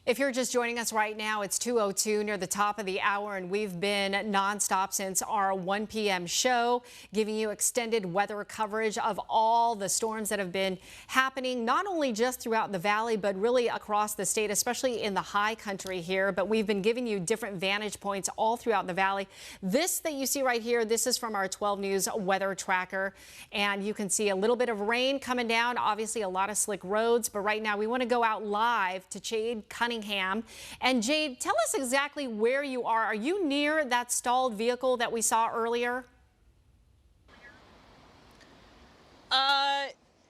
If you're just joining us right now, it's 2:02 near the top of the hour, and we've been nonstop since our 1 p.m. show, giving you extended weather coverage of all the storms that have been happening, not only just throughout the valley, but really across the state, especially in the high country here. But we've been giving you different vantage points all throughout the valley. This that you see right here, this is from our 12 News weather tracker, and you can see a little bit of rain coming down, obviously a lot of slick roads. But right now we want to go out live to Jade Cunningham. And Jade, tell us exactly where you are. Are you near that stalled vehicle that we saw earlier?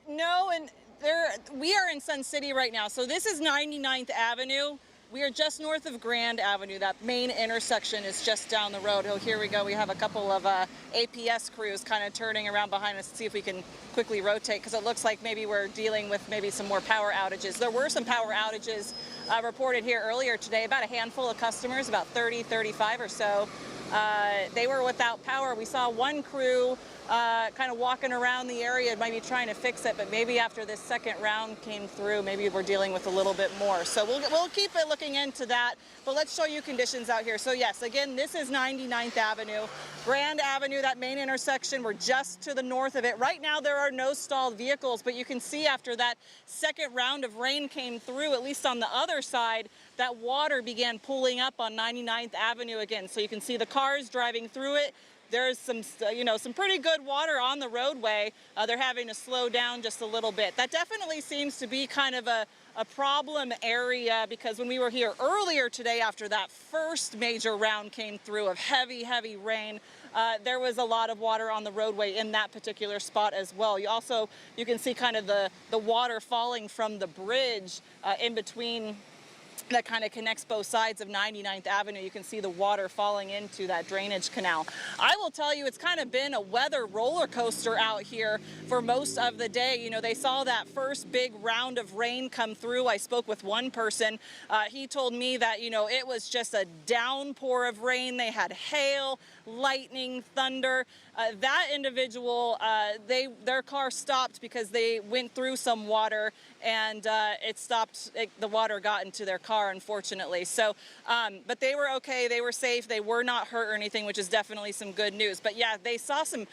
No, and we are in Sun City right now. So this is 99th Avenue. We are just north of Grand Avenue. That main intersection is just down the road. Oh, here we go. We have a couple of APS crews kind of turning around behind us to see if we can quickly rotate, because it looks like maybe we're dealing with maybe some more power outages. There were some power outages reported here earlier today, about a handful of customers, about 30, 35 or so. They were without power. We saw one crew kind of walking around the area, maybe trying to fix it, but maybe after this second round came through, maybe we're dealing with a little bit more. So we'll keep it looking into that, but let's show you conditions out here. So yes, again, this is 99th Avenue, Grand Avenue, that main intersection. We're just to the north of it. Right now, there are no stalled vehicles, but you can see after that second round of rain came through, at least on the other side, that water began pulling up on 99th Avenue again. So you can see the cars driving through it. There's some pretty good water on the roadway. They're having to slow down just a little bit. That definitely seems to be kind of a problem area, because when we were here earlier today after that first major round came through of heavy rain, there was a lot of water on the roadway in that particular spot as well. You can see kind of the water falling from the bridge in between that kind of connects both sides of 99th Avenue. You can see the water falling into that drainage canal. I will tell you, it's kind of been a weather roller coaster out here for most of the day. You know, they saw that first big round of rain come through. I spoke with one person. He told me that, you know, it was just a downpour of rain. They had hail, lightning, thunder. That individual, their car stopped because they went through some water, and it stopped. The water got into their car, unfortunately. So, but they were okay. They were safe. They were not hurt or anything, which is definitely some good news. But yeah, they saw some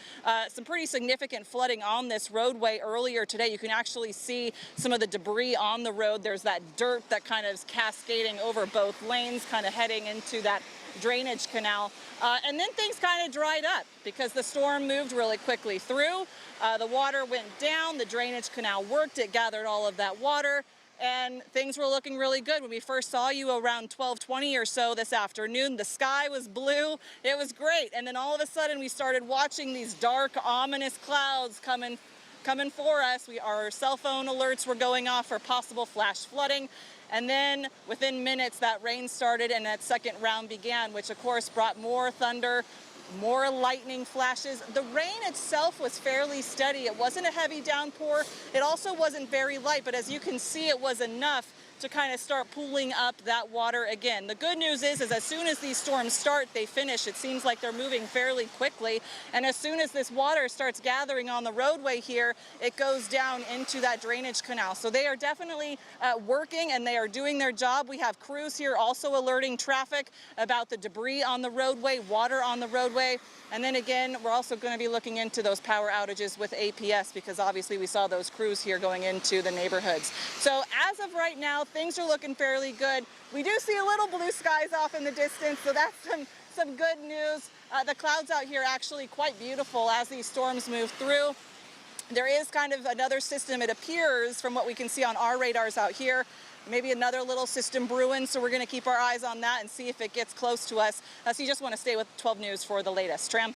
pretty significant flooding on this roadway earlier today. You can actually see some of the debris on the road. There's that dirt that kind of is cascading over both lanes, kind of heading into that drainage canal. And then things kind of dried up because the storm moved really quickly through. The water went down, the drainage canal worked, it gathered all of that water, and things were looking really good. When we first saw you around 12:20 or so this afternoon, the sky was blue. It was great. And then all of a sudden we started watching these dark, ominous clouds coming for us. Our cell phone alerts were going off for possible flash flooding. And then within minutes, that rain started and that second round began, which of course brought more thunder, more lightning flashes. The rain itself was fairly steady. It wasn't a heavy downpour. It also wasn't very light, but as you can see, it was enough to kind of start pooling up that water again. The good news is as soon as these storms start, they finish. It seems like they're moving fairly quickly. And as soon as this water starts gathering on the roadway here, it goes down into that drainage canal. So they are definitely working, and they are doing their job. We have crews here also alerting traffic about the debris on the roadway, water on the roadway. And then again, we're also going to be looking into those power outages with APS, because obviously we saw those crews here going into the neighborhoods. So as of right now, things are looking fairly good. We do see a little blue skies off in the distance, so that's some good news. The clouds out here are actually quite beautiful as these storms move through. There is kind of another system, it appears, from what we can see on our radars out here. Maybe another little system brewing, so we're going to keep our eyes on that and see if it gets close to us. So you just want to stay with 12 News for the latest. Tram.